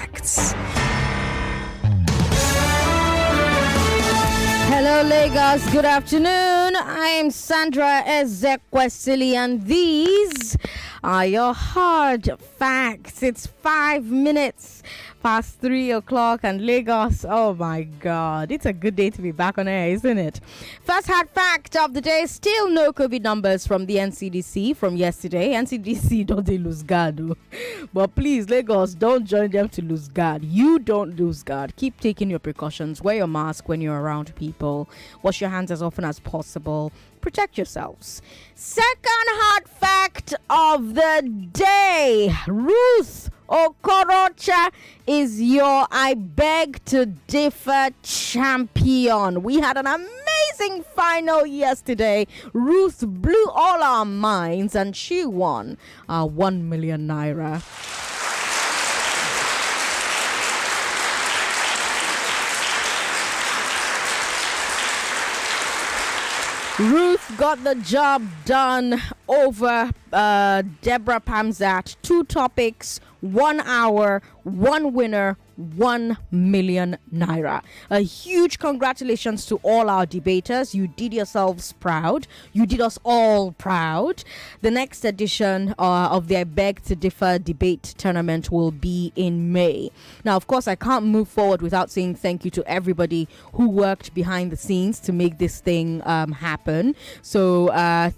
facts. Hello, Lagos. Good afternoon. I am Sandra Ezekwesili, and these are your hard facts. It's 5 minutes past 3 o'clock, and Lagos. Oh my God, it's a good day to be back on air, isn't it? First hard fact of the day: still no COVID numbers from the NCDC from yesterday. NCDC don't they lose guard, oh. But please, Lagos, don't join them to lose guard. You don't lose guard. Keep taking your precautions. Wear your mask when you're around people. Wash your hands as often as possible. Protect yourselves. Second hard fact of the day: Ruth Okorocha is your I beg to differ champion. We had an amazing final yesterday. Ruth blew all our minds and she won 1 million naira. Ruth got the job done over Deborah Pamzat. 2 topics, 1 hour, 1 winner, 1 million naira. A huge congratulations to all our debaters. You did yourselves proud. You did us all proud. The next edition of the I Beg to Differ debate tournament will be in May. Now, of course, I can't move forward without saying thank you to everybody who worked behind the scenes to make this thing happen. So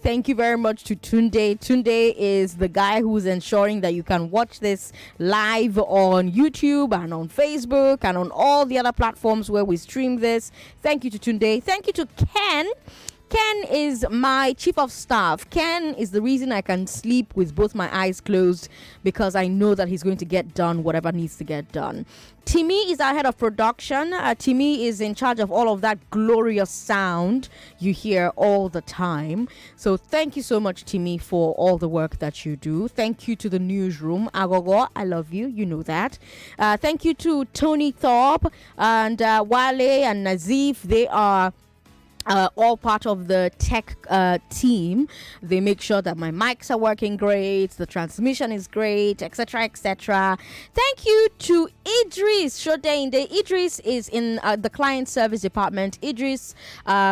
thank you very much to Tunde. Tunde is the guy who's ensuring that you can watch this live on YouTube and on Facebook and on all the other platforms where we stream this. Thank you to Tunde. Thank you to Ken. Ken is my chief of staff. Ken is the reason I can sleep with both my eyes closed, because I know that he's going to get done whatever needs to get done. Timmy is our head of production. Timmy is in charge of all of that glorious sound you hear all the time. So thank you so much, Timmy, for all the work that you do. Thank you to the newsroom. Agogo, I love you. You know that. Thank you to Tony Thorpe and Wale and Nazif. They are all part of the tech team. They make sure that my mics are working great, the transmission is great, etc., etc. Thank you to Idris Shodeinde. Idris is in the client service department. Idris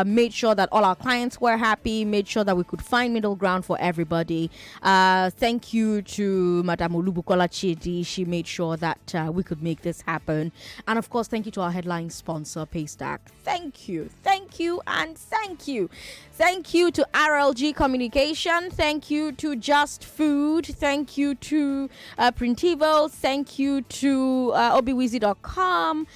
made sure that all our clients were happy, made sure that we could find middle ground for everybody. Thank you to Madam Olubukola Chidi. She made sure that we could make this happen. And of course, thank you to our headline sponsor, Paystack. Thank you, and thank you. Thank you to RLG Communication. Thank you to Just Food. Thank you to Printivo. Thank you to obiwizi.com.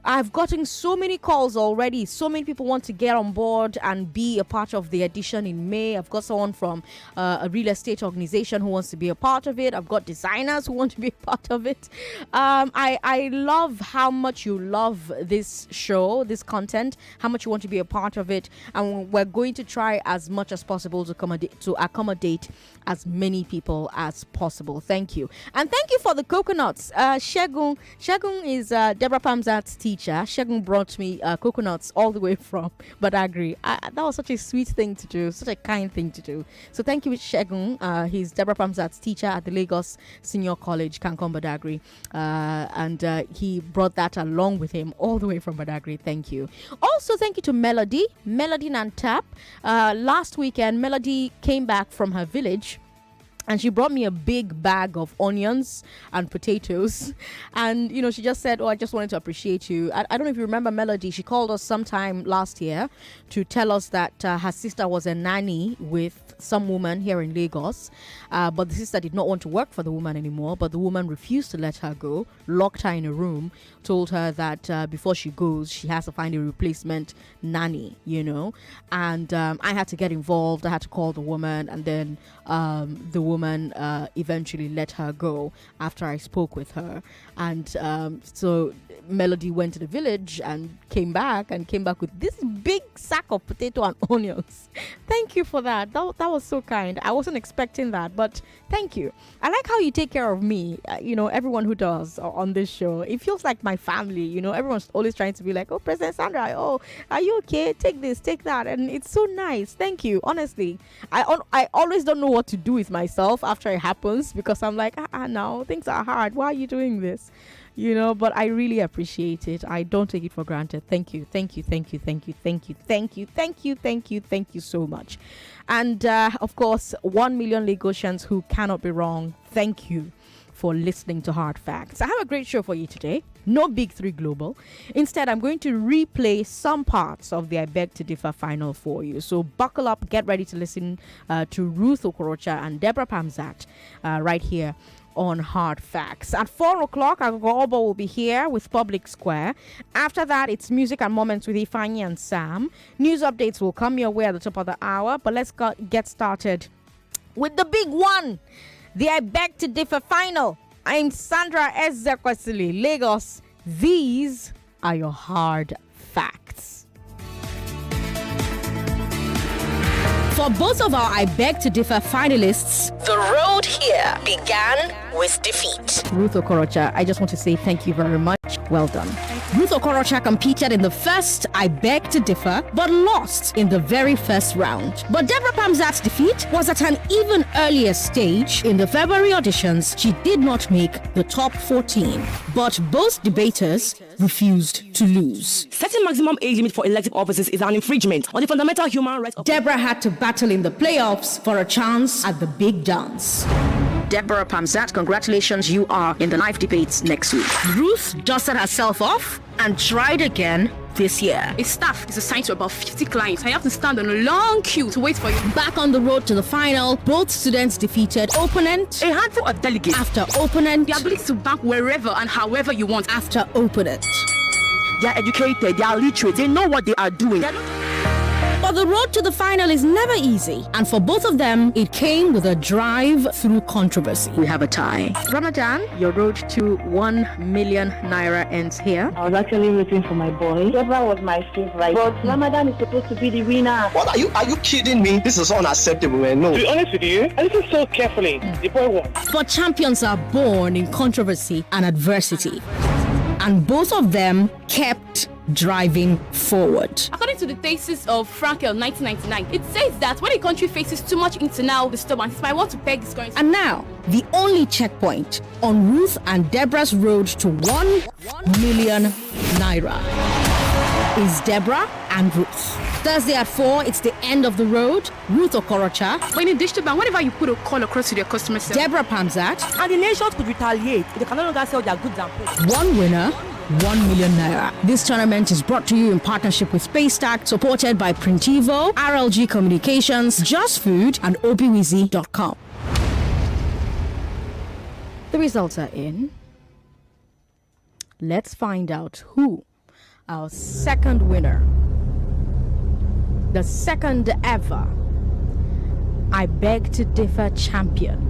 I've gotten so many calls already. So many people want to get on board and be a part of the edition in May. I've got someone from a real estate organization who wants to be a part of it. I've got designers who want to be a part of it. I love how much you love this show, this content, how much you want to be a part of it. And we're going to try as much as possible to accommodate as many people as possible. Thank you. And thank you for the coconuts. Shegun is Deborah Pamzat's teacher. Shegun brought me coconuts all the way from Badagry. That was such a sweet thing to do, such a kind thing to do. So thank you, Shegun. He's Deborah Pamzat's teacher at the Lagos Senior College, Kankom Badagry. And he brought that along with him all the way from Badagry. Thank you. Also, thank you to Melody Nantap. Last weekend, Melody came back from her village and she brought me a big bag of onions and potatoes. And, you know, she just said, oh, I just wanted to appreciate you. I don't know if you remember Melody. She called us sometime last year to tell us that her sister was a nanny with some woman here in Lagos. But the sister did not want to work for the woman anymore. But the woman refused to let her go, locked her in a room, told her that before she goes, she has to find a replacement nanny, you know. And I had to get involved. I had to call the woman. And then the woman eventually let her go after I spoke with her. And so Melody went to the village and came back with this big sack of potato and onions. Thank you for that. That was so kind. I wasn't expecting that, but thank you. I like how you take care of me, you know, everyone who does on this show. It feels like my family, you know. Everyone's always trying to be like, oh, President Sandra, oh, are you okay? Take this, take that. And it's so nice. Thank you. Honestly, I always don't know what to do with myself after it happens, because I'm like, now things are hard. Why are you doing this? But I really appreciate it. I don't take it for granted. Thank you so much. And of course, 1 million Lagosians who cannot be wrong, thank you for listening to Hard Facts. I have a great show for you today. No Big Three Global. Instead, I'm going to replay some parts of the I Beg to Differ final for you. So buckle up, get ready to listen to Ruth Okorocha and Deborah Pamzat right here on Hard Facts. At 4 o'clock, Agogo will be here with Public Square. After that, it's Music and Moments with Ifeanyi and Sam. News updates will come your way at the top of the hour, but let's get started with the big one. The I Beg to Differ final. I'm Sandra Ezekwesili, Lagos. These are your hard facts. For both of our I Beg to Differ finalists, the road here began with defeat. Ruth Okorocha, I just want to say thank you very much. Well done. Ruth Okorocha competed in the first I Beg to Differ, but lost in the very first round. But Deborah Pamzat's defeat was at an even earlier stage. In the February auditions, she did not make the top 14. But both debaters refused to lose. Setting maximum age limit for elective offices is an infringement on the fundamental human rights of... Deborah had to battle in the playoffs for a chance at the big dance. Deborah Pamzat, congratulations, you are in the live debates next week. Ruth dusted herself off and tried again this year. A staff is assigned to about 50 clients. I have to stand on a long queue to wait for you. Back on the road to the final, both students defeated opponent A handful of delegates after opponent The ability to bank wherever and however you want. after opponent. They are educated, they are literate, they know what they are doing. But the road to the final is never easy, and for both of them, it came with a drive through controversy. We have a tie. Ramadan, your road to 1 million naira ends here. I was actually rooting for my boy. Deborah was my favorite, but Ramadan is supposed to be the winner. What are you kidding me? This is unacceptable, man. No. To be honest with you, I listened so carefully. The boy won. But champions are born in controversy and adversity, and both of them kept driving forward. According to the thesis of Frankel 1999, it says that when a country faces too much internal disturbance, it might want to peg this currency. And now, the only checkpoint on Ruth and Deborah's road to 1 million naira is Deborah and Ruth. Thursday at 4, it's the end of the road. Ruth Okorocha, But in a digital bank, whenever you put a call across to their customer service, Deborah Pamzat, And the nations could retaliate if they can no longer sell their goods and goods. one winner, 1 million naira. This tournament is brought to you in partnership with Paystack, supported by Printivo, RLG Communications, Just Food, and obiwizi.com. The results are in. Let's find out who our second winner, the second ever I Beg to Differ champion.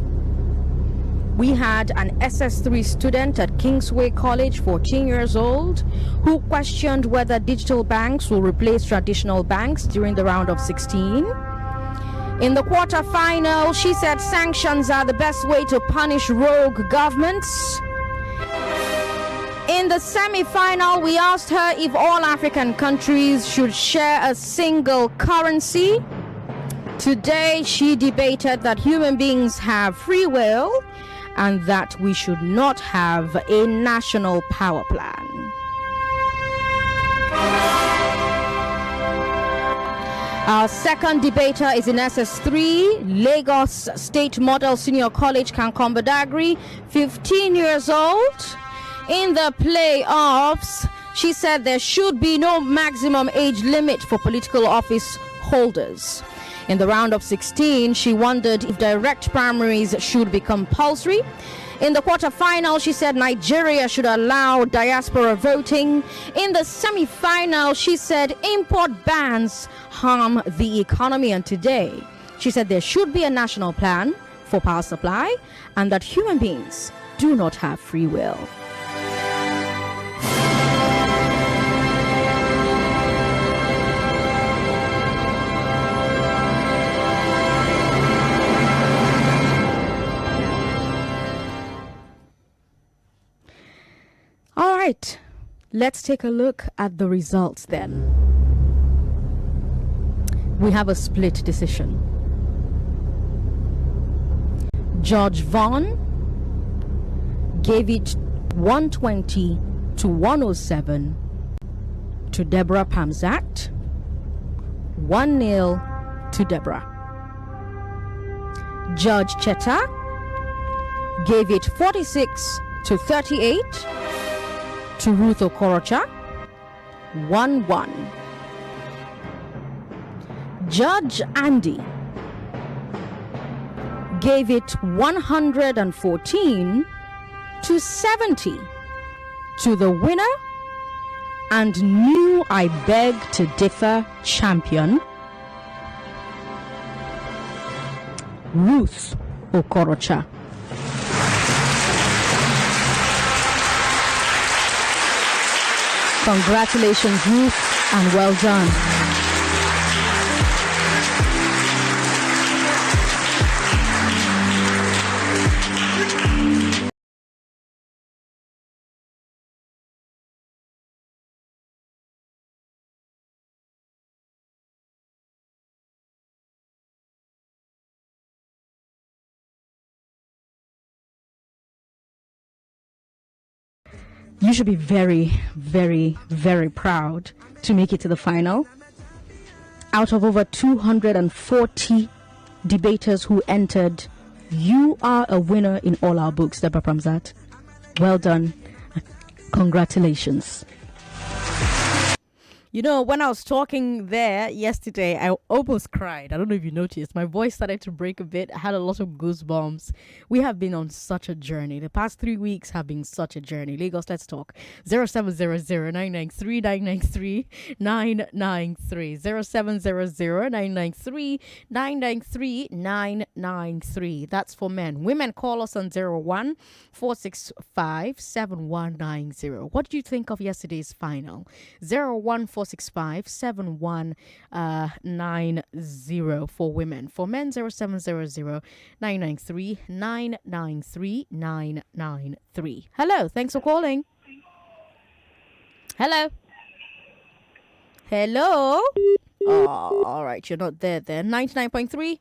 We had an SS3 student at Kingsway College, 14 years old, who questioned whether digital banks will replace traditional banks during the round of 16. In the quarterfinal, she said sanctions are the best way to punish rogue governments. In the semi-final, we asked her if all African countries should share a single currency. Today, she debated that human beings have free will and that we should not have a national power plan. Our second debater is in SS3, Lagos State Model Senior College, Kankombadagri, 15 years old. In the playoffs, she said there should be no maximum age limit for political office holders. In the round of 16, she wondered if direct primaries should be compulsory. In the quarterfinal, she said Nigeria should allow diaspora voting. In the semi-final, she said import bans harm the economy. And today, she said there should be a national plan for power supply and that human beings do not have free will. All right, let's take a look at the results then. We have a split decision. Judge Vaughn gave it 120 to 107 to Deborah Pamzat. 1-0 to Deborah. Judge Cheta gave it 46 to 38 to Ruth Okorocha. 1-1. Judge Andy gave it 114 to 70 to the winner and new I beg to differ champion, Ruth Okorocha. Congratulations, Ruth, and well done. You should be very, very, very proud to make it to the final. Out of over 240 debaters who entered, you are a winner in all our books, Deborah Pamzat. Well done. Congratulations. You know, when I was talking there yesterday, I almost cried. I don't know if you noticed. My voice started to break a bit. I had a lot of goosebumps. We have been on such a journey. The past 3 weeks have been such a journey. Lagos, let's talk. 0700-993-993-993. 0700-993-993. That's for men. Women, call us on 01-465-7190. What did you think of yesterday's final? 01465-7190 for women. For men, 0700-993-993-993. Hello, thanks for calling. Hello. Hello. Oh, all right, you're not there then. 99.3.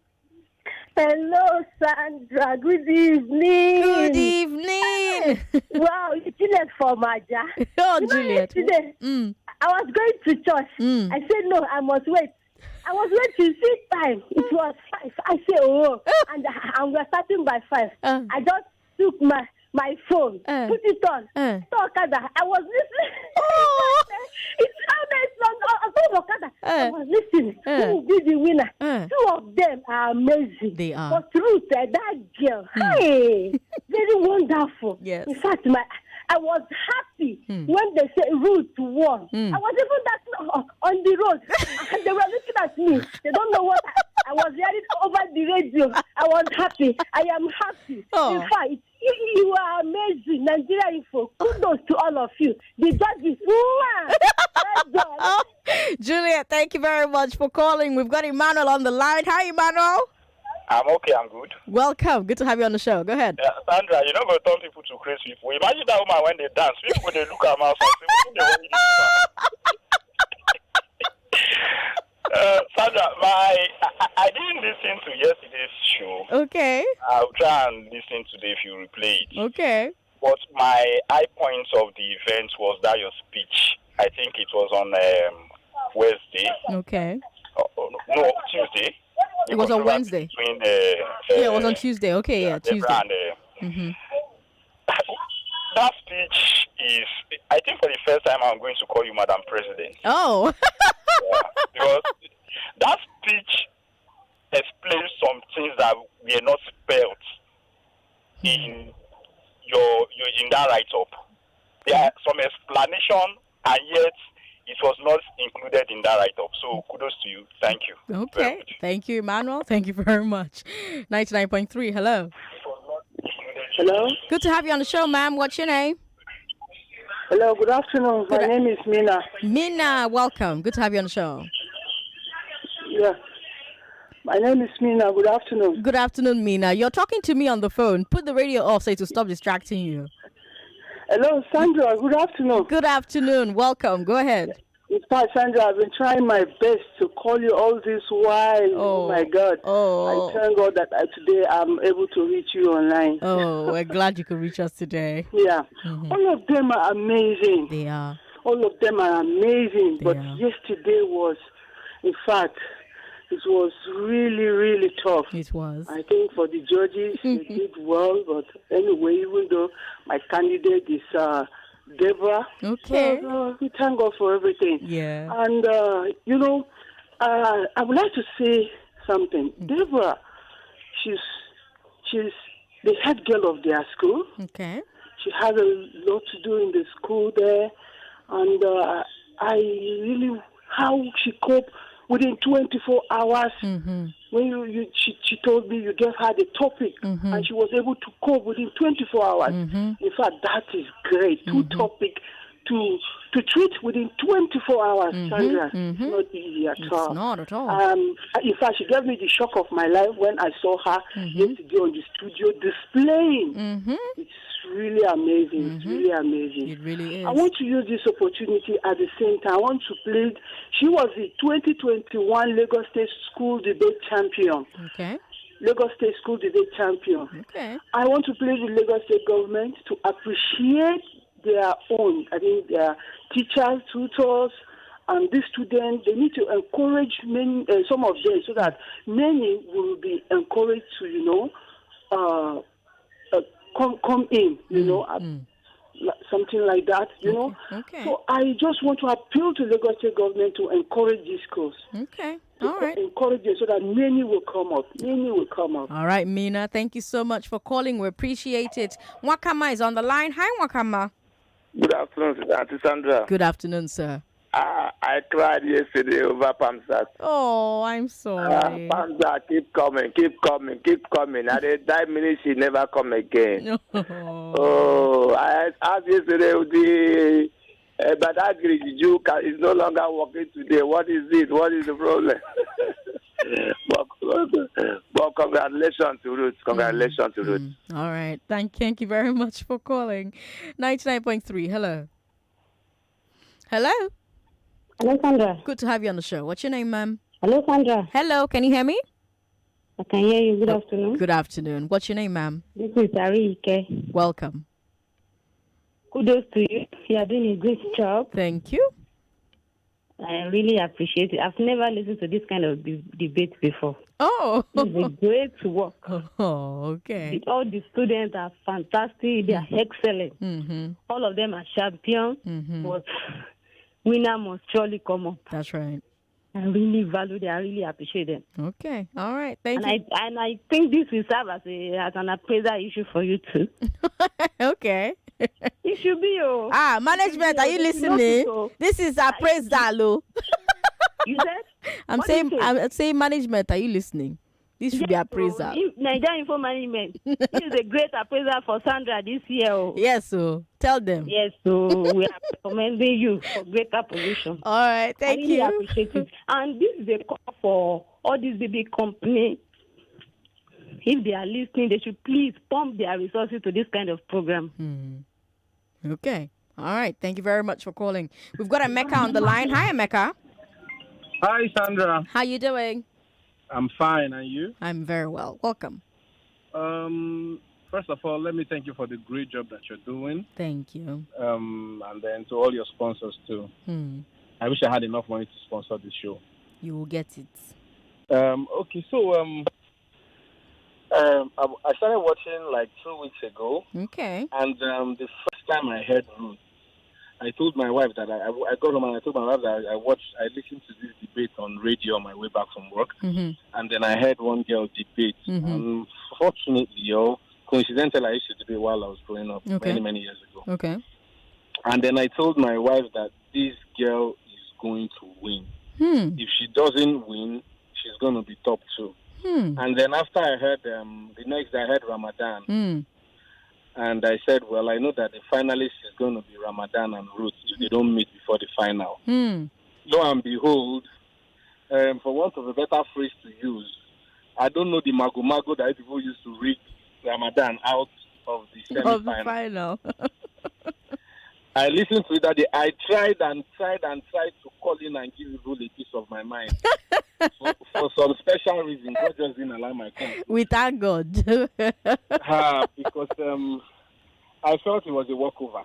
Hello, Sandra. Good evening. Good evening. Wow, you Juliet for Maja. Oh, Juliet. Yesterday, I was going to church. I said, no, I must wait. I was waiting to see time. It was 5. I said, oh, and we're starting by 5. I just took my phone, put it on, Okada. I was listening. It sounded on Okada. I was listening. Who will be the winner? 2 of them are amazing. They are. But Ruth, that girl, hey, very wonderful. Yes. In fact, I was happy when they said Ruth won. I was even that on the road, and they were looking at me. They don't know what I was hearing over the radio. I was happy. I am happy. In fact, you are amazing, Nigeria Info. Kudos to all of you. The judges. Juliet, thank you very much for calling. We've got Emmanuel on the line. Hi, Emmanuel. I'm okay, I'm good. Welcome. Good to have you on the show. Go ahead. Sandra, you're not going to turn people to crazy people. Imagine that woman when they dance. People, they look at her mouth and say, "What do they want you to do?" Sandra, I didn't listen to yesterday's show. Okay. I'll try and listen today if you replay it. Okay. But my high points of the event was that your speech. I think it was on Wednesday. Okay. No, Tuesday. It was on Wednesday. Between, Yeah, it was on Tuesday. Okay, yeah, Tuesday. And, that speech is, I think for the first time I'm going to call you Madam President. Oh. Because that speech explains some things that were not spelled in your in that write-up. There are some explanation, and yet it was not included in that write-up. So kudos to you. Thank you. Okay. Thank you, Emmanuel. Thank you very much. 99.3. Hello. Hello. Good to have you on the show, ma'am. What's your name? Hello, good afternoon. My name is Mina. Mina, welcome. Good to have you on the show. Yeah. My name is Mina. Good afternoon. Good afternoon, Mina. You're talking to me on the phone. Put the radio off so it will stop distracting you. Hello, Sandra. Good afternoon. Good afternoon. Welcome. Go ahead. In fact, Sandra, I've been trying my best to call you all this while. Oh my God. Oh. I thank God that today I'm able to reach you online. Oh, we're glad you could reach us today. Yeah. All of them are amazing. They are. All of them are amazing. But are. yesterday was, in fact, it was really, really tough. It was. I think for the judges, they did well. But anyway, even though my candidate is Deborah. Okay. So, we thank God for everything. Yeah. And, I would like to say something. Deborah, she's the head girl of their school. Okay. She has a lot to do in the school there. And I really, how she coped within 24 hours. When she told me you gave her the topic and she was able to cope within 24 hours. In fact, that is great. Two topics to treat within 24 hours, Sandra. It's not easy at all. It's not at all. In fact, she gave me the shock of my life when I saw her yesterday on the studio displaying. It's really amazing. It's really amazing. It really is. I want to use this opportunity at the same time. I want to plead. She was the 2021 Lagos State School Debate Champion. Okay. Lagos State School Debate Champion. Okay. I want to plead with Lagos State government to appreciate their own, I think their teachers, tutors, and these students. They need to encourage many, some of them, so that many will be encouraged to, come in, something like that, you know. Okay. So I just want to appeal to Lagos State government to encourage this course. Okay. All right. Encourage it so that many will come up. Many will come up. All right, Mina. Thank you so much for calling. We appreciate it. Wakama is on the line. Hi, Wakama. Good afternoon, Auntie Sandra. Good afternoon, sir. I cried yesterday over Pamsat. Oh, I'm sorry. Pamsat, keep coming. At the 9 minutes, she never come again. I asked yesterday, but that Jew is no longer working today. What is it? What is the problem? But congratulations to Ruth. Congratulations to Ruth. All right. Thank you very much for calling. 99.3. Hello. Hello. Hello, Sandra. Good to have you on the show. What's your name, ma'am? Hello, Sandra. Hello. Can you hear me? I can hear you. Good afternoon. Good afternoon. What's your name, ma'am? This is Arike. Welcome. Kudos to you. You are doing a great job. Thank you. I really appreciate it. I've never listened to this kind of debate before. Oh. It's a great work. Oh, okay. All the students are fantastic. They are excellent. All of them are champions. But winner must surely come up. That's right. I really value them. I really appreciate them. Okay. All right. Thank you. I think this will serve as an appraisal issue for you too. Okay. It should be. Management, are you listening? This is appraisal. You said? I'm saying management, are you listening? This should be appraisal. Nigerian Info Management. This is a great appraisal for Sandra this year. Yes, so tell them. Yes, so we are recommending you for greater position. All right, thank you. I really appreciate it. And this is a call for all these big companies. If they are listening, they should please pump their resources to this kind of program. Okay. All right. Thank you very much for calling. We've got Emeka on the line. Hi, Emeka. Hi, Sandra. How you doing? I'm fine, and you? I'm very well. Welcome. First of all, let me thank you for the great job that you're doing. Thank you. And then to all your sponsors too. I wish I had enough money to sponsor this show. You will get it. Okay, so I started watching like 2 weeks ago. Okay. And the first time I heard Ruth, I told my wife that I got home and I told my wife that I listened to this debate on radio on my way back from work. And then I heard one girl debate. Unfortunately, coincidentally, I used to debate while I was growing up many years ago. Okay. And then I told my wife that this girl is going to win. If she doesn't win, she's going to be top 2. And then after I heard, the next day I heard Ramadan. And I said, well, I know that the finalist is going to be Ramadan and Ruth if they don't meet before the final. Lo and behold, for want of a better phrase to use, I don't know the mago that people used to rig Ramadan out of the semi-final. I listened to it that day. I tried and tried and tried to call in and give you a piece of my mind. For some special reason, God just didn't allow my call. We thank God. Because I felt it was a walkover.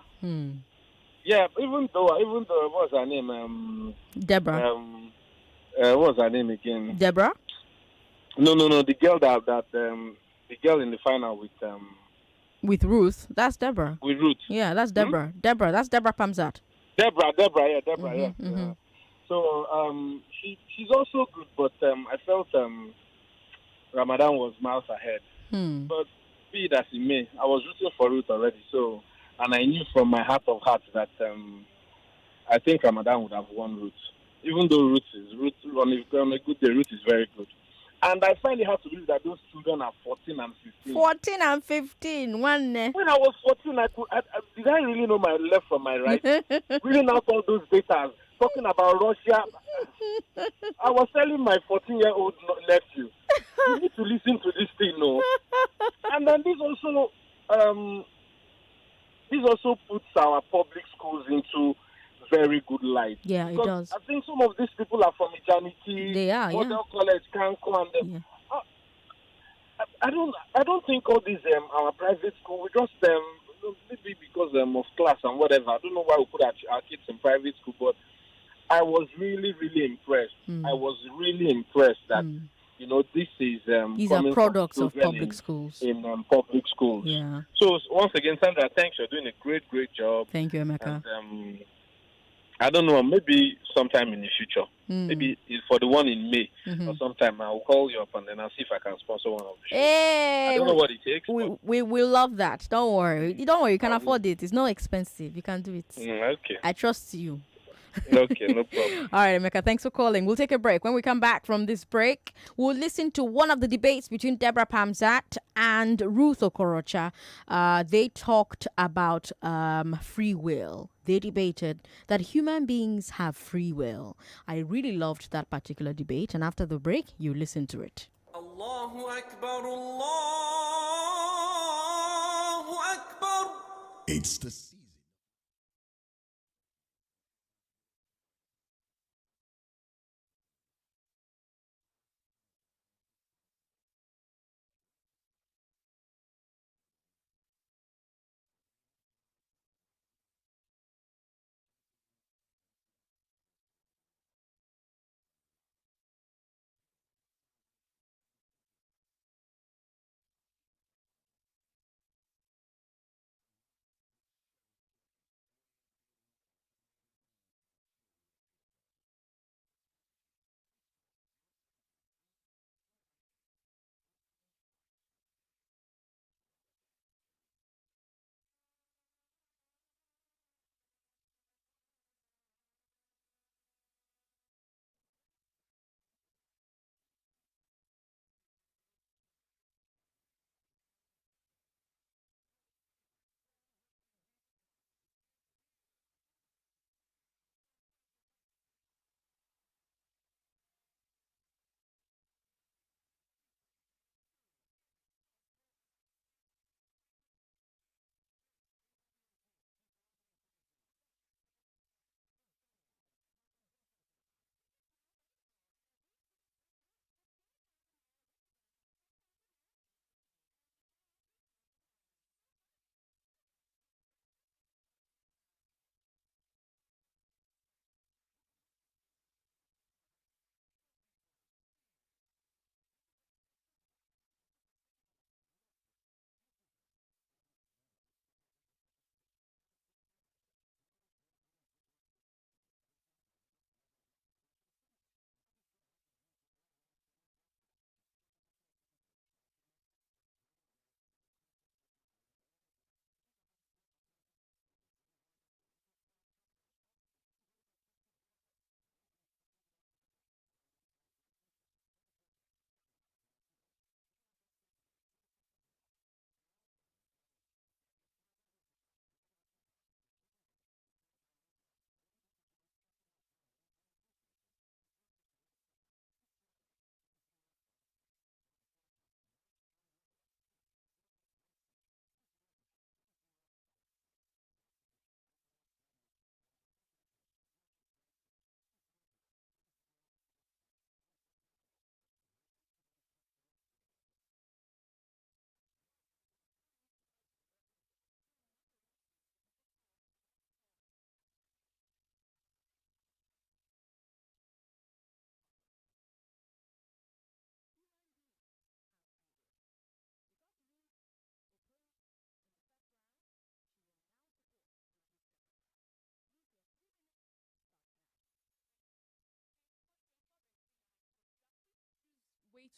Yeah, even though what was her name? Deborah. What was her name again? Deborah? No. The girl the girl in the final with Ruth. That's Deborah. With Ruth. Yeah, that's Deborah. Deborah. That's Deborah Pamzat. Deborah. Yeah. So she's also good, but I felt Ramadan was miles ahead. But be it as it may, I was rooting for Ruth already. So, and I knew from my heart of hearts that I think Ramadan would have won Ruth. Even though Ruth on a good day, Ruth is very good. And I find it hard to believe that those children are 14 and 15. 14 and 15, one. When I was 14, did I really know my left from my right? Reading out all those data, talking about Russia. I was telling my 14-year-old nephew, you need to listen to this thing, no? And then this also puts our public schools into very good light. Yeah, it does. I think some of these people are from Eternity. They are, Model College, Kanko, and I don't think all these our private school. We just maybe because of class and whatever. I don't know why we put our kids in private school, but I was really, really impressed. I was really impressed that this is these are products of public schools. In public schools. Yeah. So once again, Sandra, thanks. You're doing a great, great job. Thank you, Emeka. And, I don't know, maybe sometime in the future. Maybe for the one in May or sometime I'll call you up and then I'll see if I can sponsor one of the shows. Hey, I don't know what it takes. We love that. Don't worry. You can afford it. It's not expensive. You can do it. Okay. I trust you. Okay, no problem. All right, Emeka, thanks for calling. We'll take a break. When we come back from this break, we'll listen to one of the debates between Deborah Pamzat and Ruth Okorocha. They talked about free will. They debated that human beings have free will. I really loved that particular debate, and after the break, you listen to it. Allahu Akbar, Allahu Akbar. It's the season.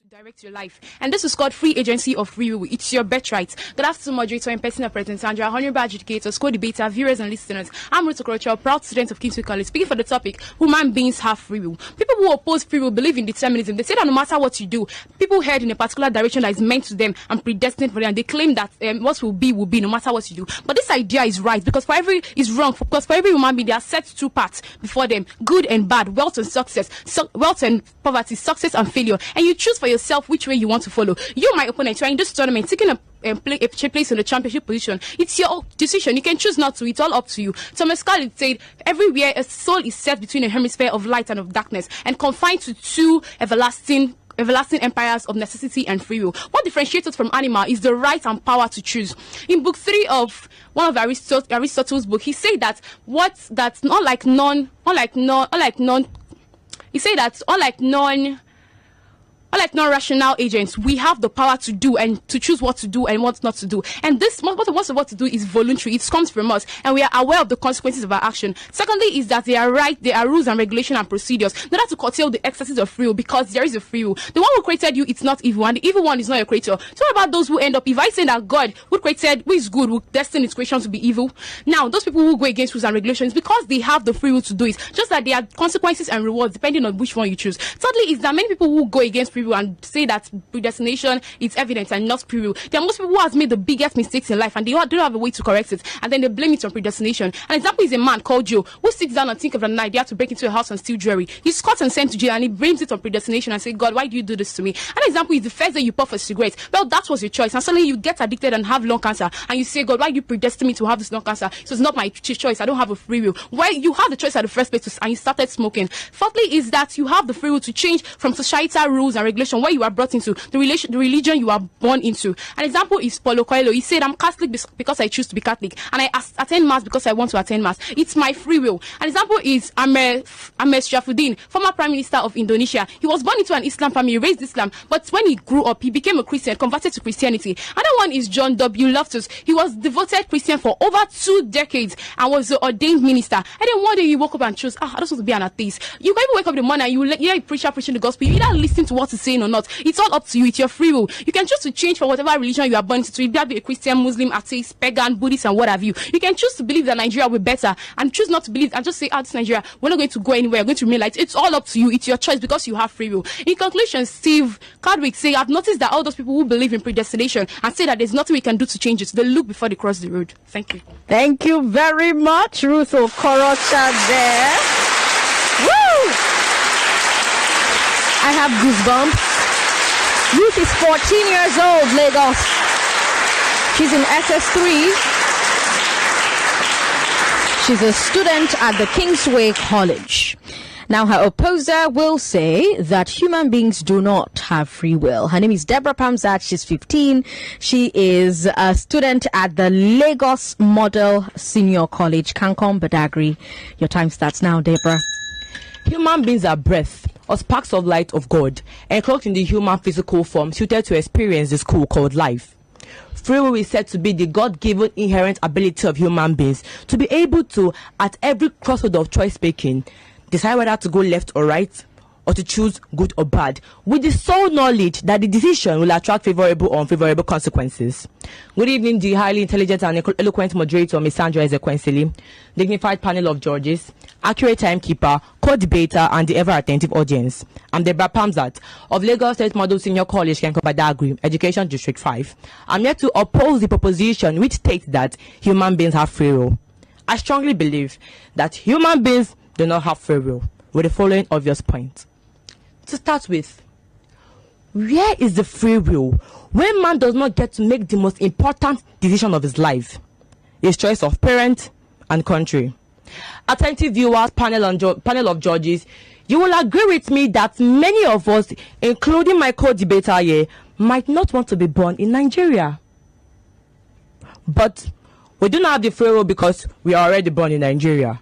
to direct your life. And this is called free agency of free will. It's your birthright. Good afternoon, moderator and personal president Sandra, honorable educators, co-debater, viewers and listeners. I'm Ruth Okorocha, proud student of Kingsway College, speaking for the topic, human beings have free will. People who oppose free will believe in determinism. They say that no matter what you do, people head in a particular direction that is meant to them and predestined for them. And they claim that what will be no matter what you do. But this idea is right because for every human being, there are set two paths before them: good and bad, wealth and success, wealth and poverty, success and failure. And you choose for yourself which way you want to follow. You, my opponent, you are in this tournament taking a place in the championship position. It's your decision. You can choose not to. It's all up to you. Thomas Carlyle said, everywhere a soul is set between a hemisphere of light and of darkness, and confined to two everlasting empires of necessity and free will. What differentiates us from animal is the right and power to choose. In book 3 of one of Aristotle's book, he said that unlike non-rational agents, we have the power to do and to choose what to do and what not to do. And this, what to do is voluntary. It comes from us, and we are aware of the consequences of our action. Secondly, is that there are rules and regulation and procedures, not to curtail the excesses of free will, because there is a free will. The one who created you, it's not evil, and the evil one is not your creator. So what about those who end up, if I say that God who is good, who destined his creation to be evil? Now, those people who go against rules and regulations, because they have the free will to do it, just that there are consequences and rewards depending on which one you choose. Thirdly, is that many people who go against free will and say that predestination is evidence and not free will. There are most people who have made the biggest mistakes in life and they don't have a way to correct it, and then they blame it on predestination. An example is a man called Joe who sits down and thinks of an idea to break into a house and steal jewelry. He's caught and sent to jail, and he blames it on predestination and says, God, why do you do this to me? An example is the first day you puff a cigarette. Well, that was your choice, and suddenly you get addicted and have lung cancer, and you say, God, why do you predestine me to have this lung cancer? So it's not my choice. I don't have a free will. Well, you had the choice at the first place and you started smoking. Fourthly is that you have the free will to change from societal rules and regulation where you are brought into, the religion you are born into. An example is Paulo Coelho. He said, I'm Catholic because I choose to be Catholic, and I attend mass because I want to attend mass. It's my free will. An example is Ahmed Sharafuddin, former Prime Minister of Indonesia. He was born into an Islam family, raised Islam, but when he grew up, he became a Christian, converted to Christianity. Another one is John W. Loftus. He was devoted Christian for over 2 decades and was the ordained minister. And then one day he woke up and chose, I just want to be an atheist. You can even wake up in the morning and you hear a preacher preaching the gospel. You either listen to what he's saying or not. It's all up to you. It's your free will. You can choose to change for whatever religion you are born into. Either be a Christian, Muslim, atheist, pagan, Buddhist, and what have you. You can choose to believe that Nigeria will be better and choose not to believe and just say, this Nigeria, we're not going to go anywhere. We're going to remain like it's all up to you. It's your choice because you have free will. In conclusion, Steve Cardwick say, I've noticed that all those people who believe in predestination and say that there's nothing we can do to change it, they look before they cross the road. Thank you. Thank you very much, Ruth Okorocha there. Woo! I have goosebumps. Ruth is 14 years old, Lagos. She's in SS3. She's a student at the Kingsway College. Now, her opposer will say that human beings do not have free will. Her name is Deborah Pamzat. She's 15. She is a student at the Lagos Model Senior College, Kankom, Badagry. Your time starts now, Deborah. Human beings are breath or sparks of light of God, enclosed in the human physical form suited to experience the school called life. Free will is said to be the God-given inherent ability of human beings to be able to, at every crossroad of choice making, decide whether to go left or right, or to choose good or bad, with the sole knowledge that the decision will attract favorable or unfavorable consequences. Good evening, the highly intelligent and eloquent moderator, Ms. Sandra Ezekwesili, dignified panel of judges, accurate timekeeper, co-debater, and the ever-attentive audience. I'm Deborah Pamzat of Lagos State Model Senior College, Kankom, Badagry, Education District 5. I'm here to oppose the proposition which states that human beings have free will. I strongly believe that human beings do not have free will, with the following obvious points. To start with, where is the free will when man does not get to make the most important decision of his life? His choice of parent and country. Attentive viewers, panel of judges, you will agree with me that many of us, including my co-debater here, might not want to be born in Nigeria. But we do not have the free will because we are already born in Nigeria.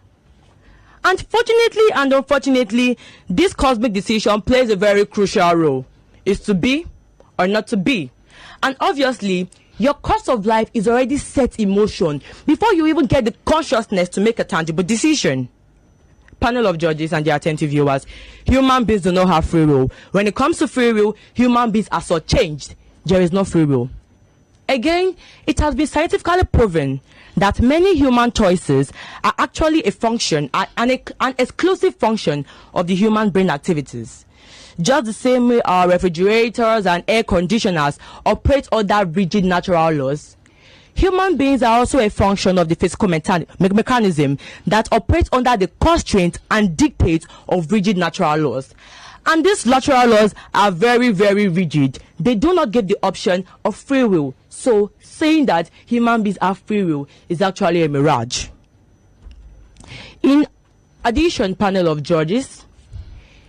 And fortunately and unfortunately, this cosmic decision plays a very crucial role. Is to be or not to be. And obviously, your course of life is already set in motion before you even get the consciousness to make a tangible decision. panel of judges and the attentive viewers, human beings do not have free will. When it comes to free will, human beings are so changed. There is no free will. Again, it has been scientifically proven that many human choices are actually a function, an exclusive function of the human brain activities. Just the same way our refrigerators and air conditioners operate under rigid natural laws, human beings are also a function of the physical mechanism that operates under the constraints and dictates of rigid natural laws. And these natural laws are very, very rigid. They do not give the option of free will. So saying that human beings have free will is actually a mirage. In addition, panel of judges,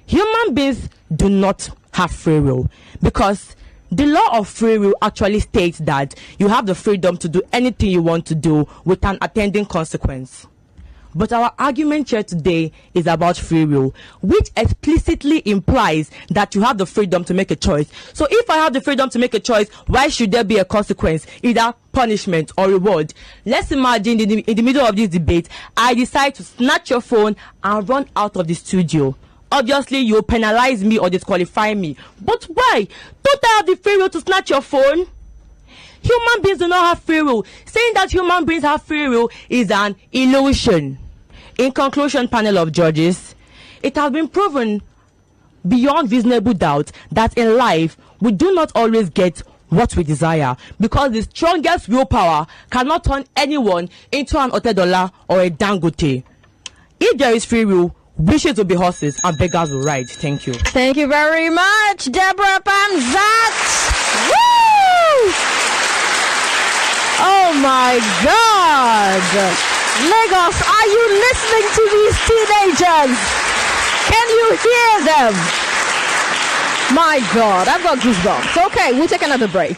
human beings do not have free will, because the law of free will actually states that you have the freedom to do anything you want to do with an attending consequence. But our argument here today is about free will, which explicitly implies that you have the freedom to make a choice. So if I have the freedom to make a choice, why should there be a consequence, either punishment or reward? Let's imagine in the middle of this debate, I decide to snatch your phone and run out of the studio. Obviously, you'll penalize me or disqualify me. But why? Don't I have the free will to snatch your phone? Human beings do not have free will. Saying that human beings have free will is an illusion. In conclusion, panel of judges, it has been proven beyond reasonable doubt that in life, we do not always get what we desire, because the strongest willpower cannot turn anyone into an Otedola or a Dangote. If there is free will, wishes will be horses and beggars will ride. Thank you. Thank you very much, Deborah Pamzat. Woo! Oh my God. Lagos, are you listening to these teenagers? Can you hear them? My God, I've got goosebumps. Okay, we'll take another break.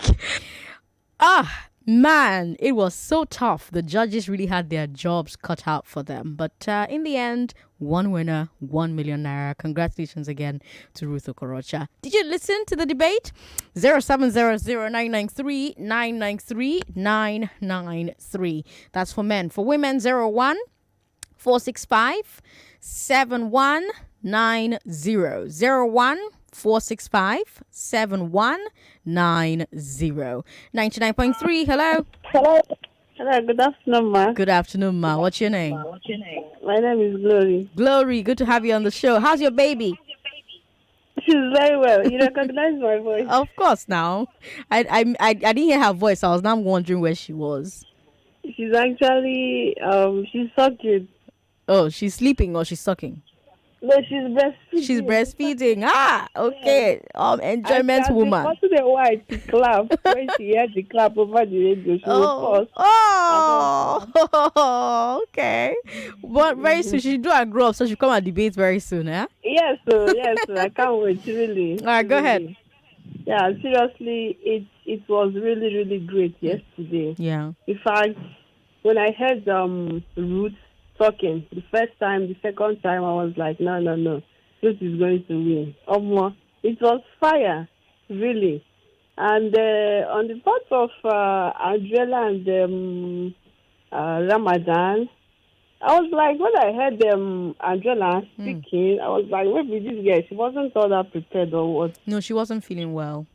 Man, it was so tough. The judges really had their jobs cut out for them. But in the end, one winner, 1 million naira. Congratulations again to Ruth Okorocha. Did you listen to the debate? 0700-993-993-993. That's for men. For women, 01-465-7190. 01-465-7190. 99.3, hello. Hello, good afternoon, ma. Good afternoon, ma. What's your name? My name is Glory. Glory, good to have you on the show. How's your baby? She's very well. You recognize my voice? Of course, now. I didn't hear her voice. I was now wondering where she was. She's actually, she's sucking. Oh, she's sleeping or she's sucking? No, she's breastfeeding. She's breastfeeding. Okay. Enjoyment woman. I wanted the wife to clap when she heard the clap over the radio. She would pause. Oh, okay. But very soon she do and grow up, so she'll come and debate very soon, eh? Yes, so I can't wait, really. All right, go ahead. Yeah, seriously, it was really, really great yesterday. Yeah. In fact, when I heard Ruth talking the first time, the second time, I was like, no, Ruth is going to win. It was fire, really. And on the part of Angela and Ramadan, I was like, when I heard Angela speaking, I was like, maybe this girl, she wasn't all that prepared or what? No, she wasn't feeling well.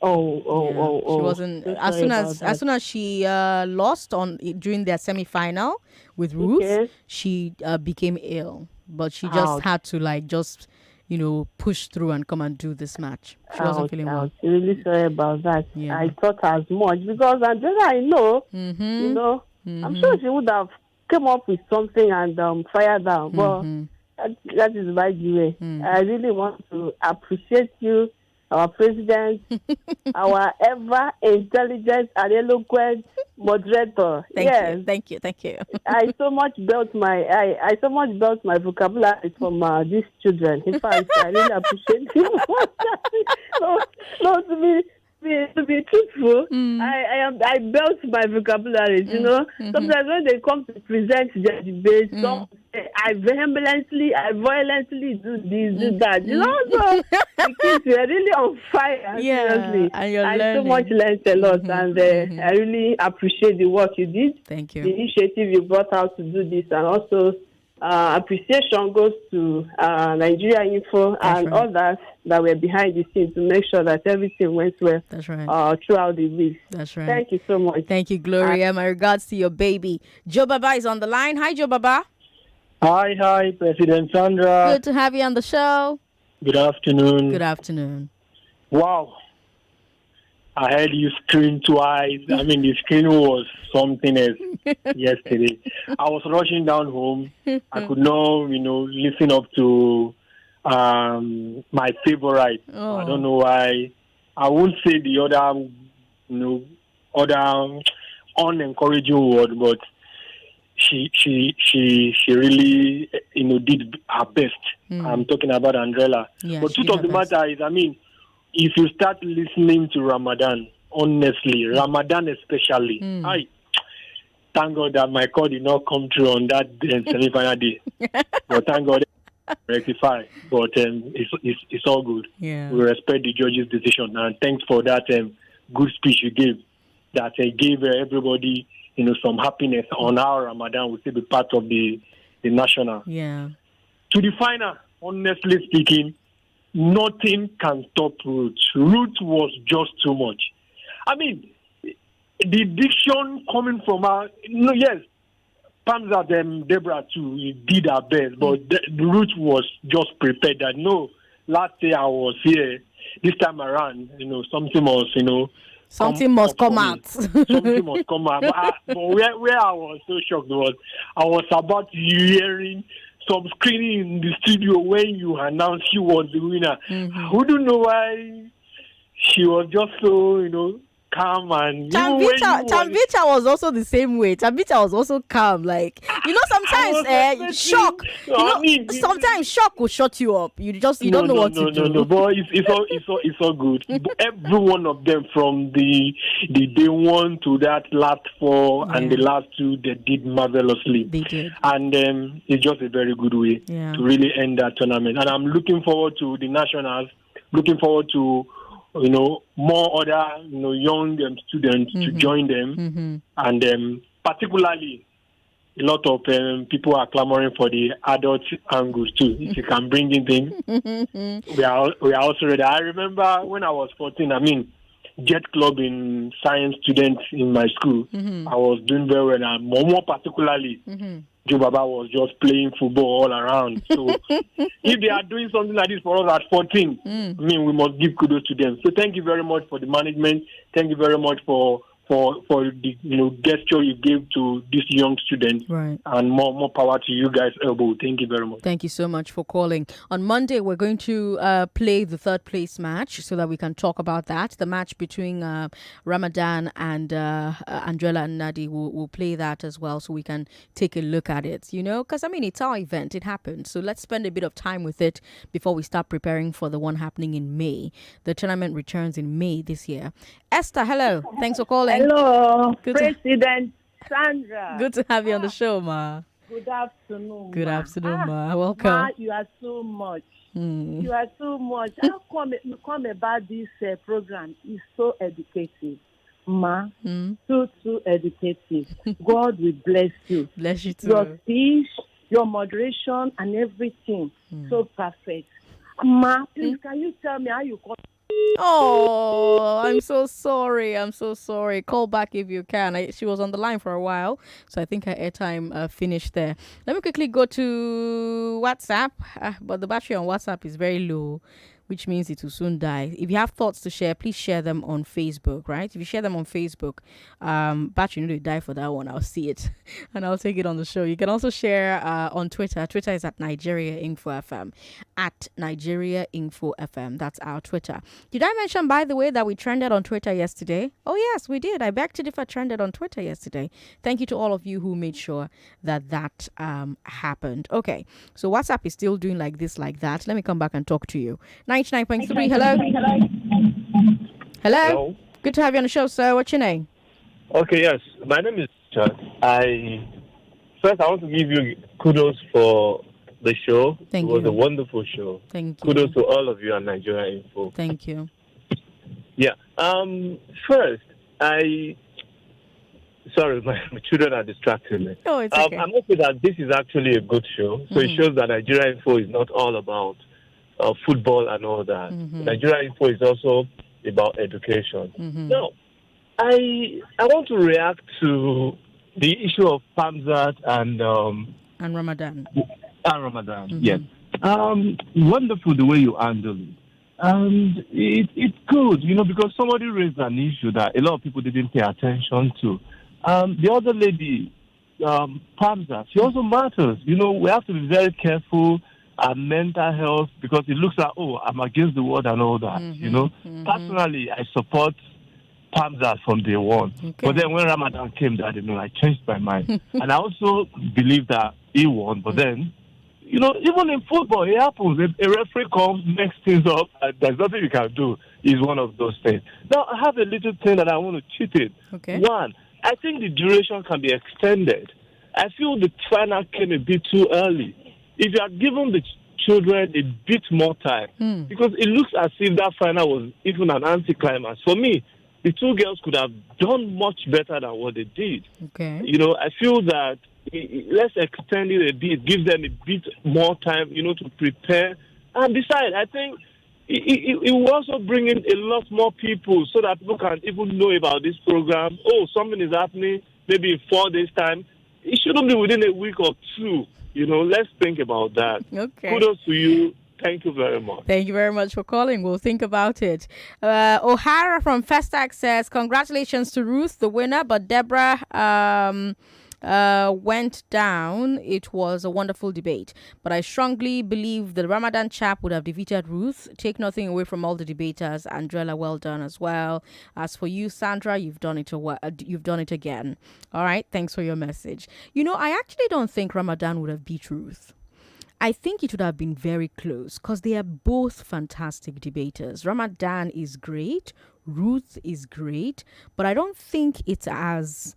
She wasn't. As soon as she lost during their semi-final with Ruth, she became ill. But she just had to push through and come and do this match. She wasn't feeling well. I'm really sorry about that. Yeah. I thought as much because Angela, I know, I'm sure she would have come up with something and fired down. But that is by the way. I really want to appreciate you, our president, our ever intelligent and eloquent moderator. Thank you. I so much built my vocabulary from these children. In fact, I really appreciate you. No, to be truthful, I built my vocabulary. Sometimes when they come to present their debate, some say, I violently do this, do that. So the kids were really on fire. Seriously, and you're I learning. so much learned a lot, and I really appreciate the work you did. Thank you. The initiative you brought out to do this, and also appreciation goes to Nigeria Info and others that were behind the scenes to make sure that everything went well. That's right. Throughout the week. That's right. Thank you so much. Thank you, Gloria. My regards to your baby. Joe Baba is on the line. Hi, Joe Baba. Hi, President Sandra. Good to have you on the show. Good afternoon. Good afternoon. Wow. I heard you scream twice. I mean, the screen was something else yesterday. I was rushing down home. I could not, listen up to my favorite. Oh. I don't know why. I won't say the other, other unencouraging word, but she really, did her best. I'm talking about Andrella. Yeah, but truth of the matter is, if you start listening to Ramadan, honestly, Ramadan especially, I thank God that my call did not come through on that semi-final day. But thank God rectify. But it's all good. Yeah. We respect the judge's decision, and thanks for that good speech you gave. That gave everybody, some happiness on how Ramadan will still be part of the national. Yeah. To the final, honestly speaking, nothing can stop Ruth. Ruth was just too much. The diction coming from her, yes, Pam's Deborah too did her best, but Ruth was just prepared that, last year I was here, this time around, something must, something must come out. Something must come out. But where I was so shocked was, I was about hearing some screening in the studio when you announced she was the winner. I wouldn't know why she was just so, calm and Tambita was also the same way. Tambita was also calm. Like, sometimes shock. Sometimes shock will shut you up. You don't know what to do. No, but it's all good. Every one of them from the day one to that last four and the last two, they did marvelously. They did. And it's just a very good way to really end that tournament. And I'm looking forward to the nationals, looking forward to more other, young students to join them. And particularly, a lot of people are clamoring for the adult angles too. If you can bring in things, we are also ready. I remember when I was 14, Jet Club in science students in my school. I was doing very well, and more particularly, Joe Baba was just playing football all around. So if they are doing something like this for us at 14, we must give kudos to them. So thank you very much for the management. Thank you very much for the gesture you gave to this young student. Right. And more power to you guys, Elbow. Thank you very much. Thank you so much for calling. On Monday, we're going to play the third place match so that we can talk about that. The match between Ramadan and Andrella and Nadi, we'll play that as well so we can take a look at it, because it's our event. It happened. So let's spend a bit of time with it before we start preparing for the one happening in May. The tournament returns in May this year. Esther, hello. Thanks for calling. Hello, President Sandra. Good to have you on the show, ma. Good afternoon. Good afternoon, ma. Welcome. Ma, you are so much. You are so much. How come about this program? It's so educative. Ma, so educative. God will bless you. Bless you too. Your speech, your moderation, and everything. So perfect. Ma, please, can you tell me how you call? Oh, I'm so sorry. Call back if you can. She was on the line for a while, so I think her airtime finished there. Let me quickly go to WhatsApp, but the battery on WhatsApp is very low, which means it will soon die. If you have thoughts to share, please share them on Facebook, right? If you share them on Facebook, battery need to die for that one. I'll see it and I'll take it on the show. You can also share on Twitter. Twitter is at Nigeria Info FM. At Nigeria Info FM. That's our Twitter. Did I mention, by the way, that we trended on Twitter yesterday? Oh, yes, we did. I beg to differ, trended on Twitter yesterday. Thank you to all of you who made sure that happened. Okay, so WhatsApp is still doing like this, like that. Let me come back and talk to you. 99.3, hello. Good to have you on the show, sir. What's your name? Okay, yes. My name is Richard. I want to give you kudos for the show. Thank you. It was you. a wonderful show. Thank you. Kudos to all of you on Nigeria Info. Thank you. Yeah. First, I Sorry, my children are distracting me. Oh, it's okay. I must say that this is actually a good show. So it shows that Nigeria Info is not all about football and all that. Nigeria Info is also about education. Now, I want to react to the issue of Pamzat and Ramadan. Yes. Wonderful the way you handle it. And it's good, because somebody raised an issue that a lot of people didn't pay attention to. The other lady, Pamza, she also matters. We have to be very careful our mental health because it looks like, I'm against the world and all that, Personally, I support Pamza from day one. Okay. But then when Ramadan came, I changed my mind. And I also believe that he won, but then, even in football, it happens. If a referee comes, makes things up, there's nothing you can do. It's one of those things. Now, I have a little thing that I want to chip in. Okay. One, I think the duration can be extended. I feel the final came a bit too early. If you had given the children a bit more time, because it looks as if that final was even an anticlimax. For me, the two girls could have done much better than what they did. Okay. I feel that let's extend it a bit, give them a bit more time, to prepare. And besides, I think it will also bring in a lot more people so that people can even know about this program. Something is happening, maybe in 4 days' time. It shouldn't be within a week or two. Let's think about that. Okay. Kudos to you. Thank you very much. Thank you very much for calling. We'll think about it. O'Hara from Festac says, congratulations to Ruth, the winner, but Deborah went down. It was a wonderful debate, but I strongly believe the Ramadan chap would have defeated Ruth. Take nothing away from all the debaters. Andrella, well done as well. As for you, Sandra, you've done it again. All right, thanks for your message. I actually don't think Ramadan would have beat Ruth. I think it would have been very close because they are both fantastic debaters. Ramadan is great, Ruth is great, but I don't think it's as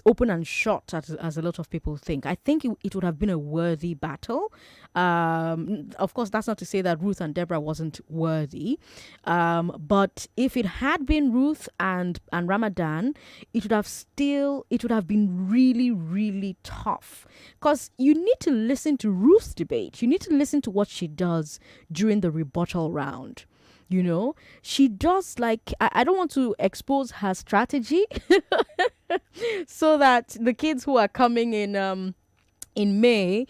open and shut as a lot of people think. I think it would have been a worthy battle. Of course, that's not to say that Ruth and Deborah wasn't worthy. But if it had been Ruth and Ramadan, it would have been really, really tough. Because you need to listen to Ruth's debate. You need to listen to what she does during the rebuttal round. She does I don't want to expose her strategy so that the kids who are coming in May,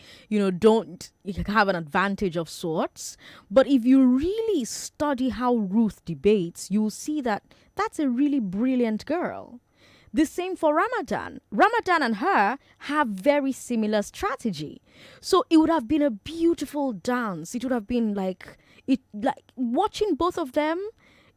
don't have an advantage of sorts. But if you really study how Ruth debates, you'll see that that's a really brilliant girl. The same for Ramadan. Ramadan and her have very similar strategy. So it would have been a beautiful dance. It would have been watching both of them,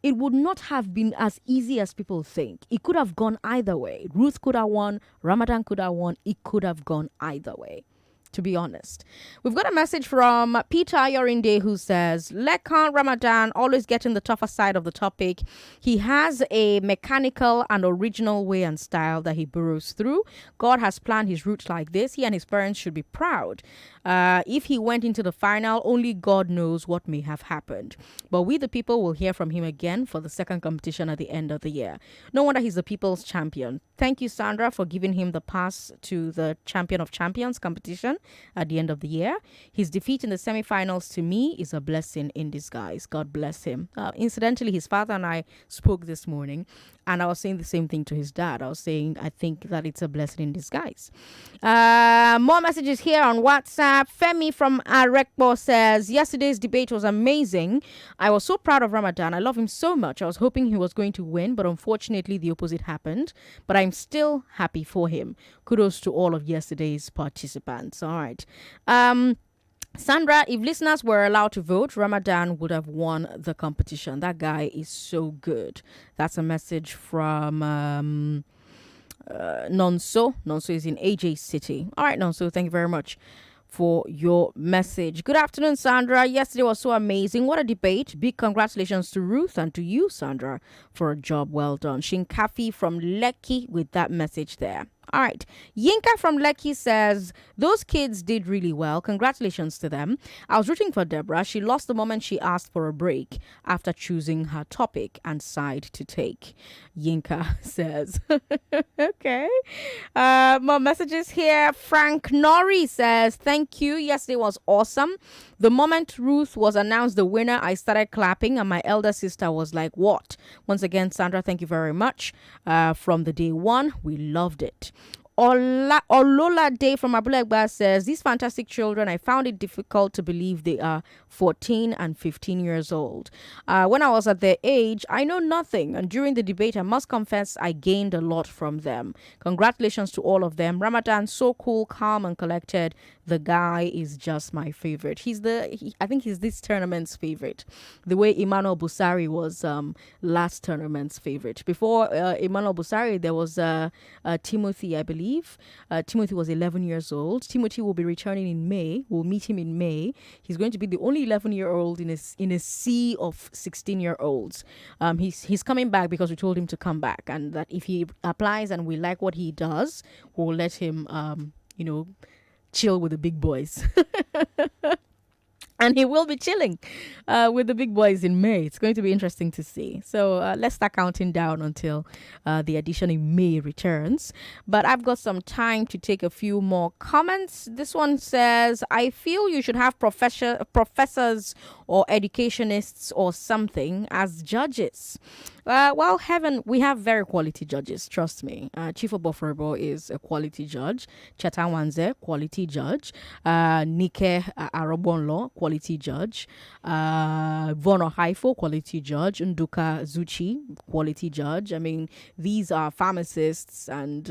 it would not have been as easy as people think. It could have gone either way. Ruth could have won, Ramadan could have won. It could have gone either way, to be honest. We've got a message from Peter Yorinde who says, Lekan Ramadan always getting the tougher side of the topic. He has a mechanical and original way and style that he burrows through. God has planned his route like this. He and his parents should be proud. If he went into the final, only God knows what may have happened. But we, the people, will hear from him again for the second competition at the end of the year. No wonder he's the people's champion. Thank you, Sandra, for giving him the pass to the Champion of Champions competition at the end of the year. His defeat in the semi-finals to me is a blessing in disguise. God bless him. Incidentally, his father and I spoke this morning, and I was saying the same thing to his dad. I was saying, I think that it's a blessing in disguise. More messages here on WhatsApp. Femi from Arekpo says, yesterday's debate was amazing. I was so proud of Ramadan. I love him so much. I was hoping he was going to win, but unfortunately the opposite happened. But I'm still happy for him. Kudos to all of yesterday's participants. All right. Sandra, if listeners were allowed to vote, Ramadan would have won the competition. That guy is so good. That's a message from Nonso. Nonso is in AJ City. All right, Nonso, thank you very much for your message. Good afternoon, Sandra. Yesterday was so amazing. What a debate. Big congratulations to Ruth and to you, Sandra, for a job well done. Shinkafi from Lekki with that message there. All right. Yinka from Lekki says, those kids did really well. Congratulations to them. I was rooting for Deborah. She lost the moment she asked for a break after choosing her topic and side to take. Yinka says. Okay. More messages here. Frank Nori says, thank you. Yesterday was awesome. The moment Ruth was announced the winner, I started clapping and my elder sister was like, what? Once again, Sandra, thank you very much. From the day one, we loved it. Olola Day from Abulegba says, these fantastic children, I found it difficult to believe they are 14 and 15 years old. When I was at their age, I know nothing. And during the debate, I must confess, I gained a lot from them. Congratulations to all of them. Ramadan, so cool, calm and collected. The guy is just my favorite. I think he's this tournament's favorite. The way Emmanuel Busari was last tournament's favorite. Before Emmanuel Busari, there was Timothy, I believe. Timothy was 11 years old. Timothy will be returning in May. We'll meet him in May. He's going to be the only 11-year-old in a sea of 16-year-olds. He's coming back because we told him to come back, and that if he applies and we like what he does, we'll let him, chill with the big boys. And he will be chilling with the big boys in May. It's going to be interesting to see. So let's start counting down until the edition in May returns. But I've got some time to take a few more comments. This one says, I feel you should have professors or educationists or something as judges. Well, we have very quality judges, trust me. Chief Obofrebo is a quality judge. Chetawanze, quality judge. Nike Arobonlo, quality judge. Vono Haifo, quality judge. Nduka Zuchi, quality judge. I mean, these are pharmacists and,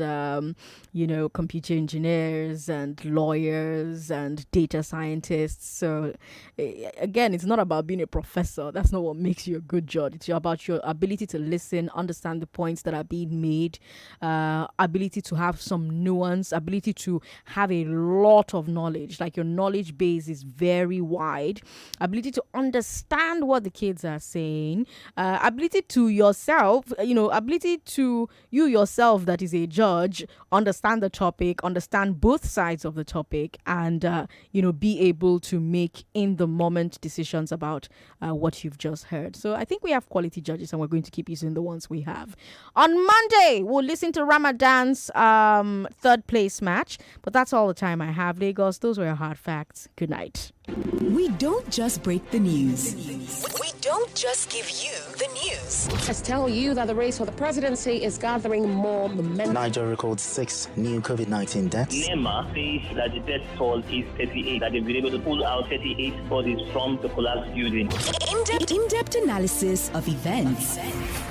computer engineers and lawyers and data scientists. So, again, it's not about being a professor. That's not what makes you a good judge. It's about your ability to listen, understand the points that are being made, ability to have some nuance, ability to have a lot of knowledge, like your knowledge base is very wide, ability to understand what the kids are saying, ability to yourself, ability to you yourself that is a judge, understand the topic, understand both sides of the topic, and, be able to make in the moment decisions about what you've just heard. So I think we have quality judges and we're going to keep using the ones we have. On Monday, we'll listen to Ramadan's third place match, but that's all the time I have. Lagos, those were your hard facts. Good night. We don't just break the news. We don't just give you the news. Let's tell you that the race for the presidency is gathering more momentum. Nigeria records 6 new COVID-19 deaths. NEMA says that the death toll is 38, that they've been able to pull out 38 bodies from the collapsed building. In-depth analysis of events.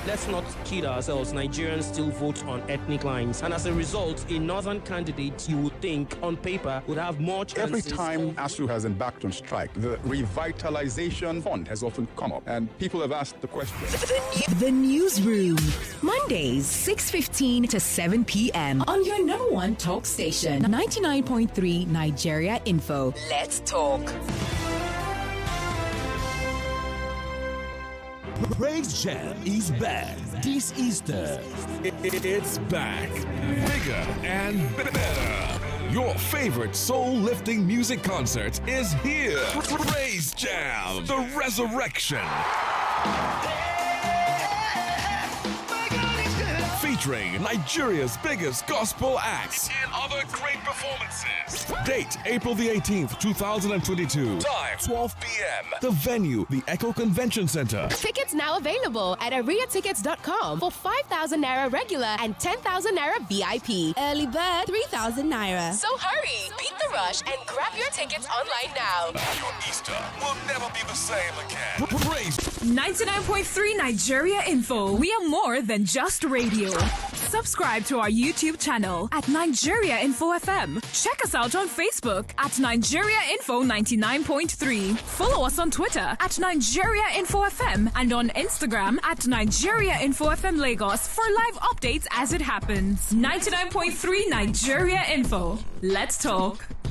Let's not kid ourselves. Nigerians still vote on ethnic lines. And as a result, a northern candidate, you would think, on paper, would have more chances. Every time ASU has embarked on strike, the revitalization fund has often come up. And people have asked the question. The Newsroom. Mondays, 6:15 to 7 p.m. on your number one talk station, 99.3 Nigeria Info. Let's talk. Praise Jam is back this Easter. It's back, bigger and better. Your favorite soul-lifting music concert is here. Praise Jam, the resurrection. Featuring Nigeria's biggest gospel acts and other great performances. Date, April the 18th, 2022. Time, 12 p.m. The venue, the Echo Convention Center. Tickets now available at ariatickets.com for 5,000 Naira regular and 10,000 Naira VIP. Early bird, 3,000 Naira. So hurry, beat the rush and grab your tickets online now. Your Easter will never be the same again. Praise 99.3 Nigeria Info. We are more than just radio. Subscribe to our YouTube channel at Nigeria Info FM. Check us out on Facebook at Nigeria Info 99.3. Follow us on Twitter at Nigeria Info FM and on Instagram at Nigeria Info FM Lagos for live updates as it happens. 99.3 Nigeria Info. Let's talk.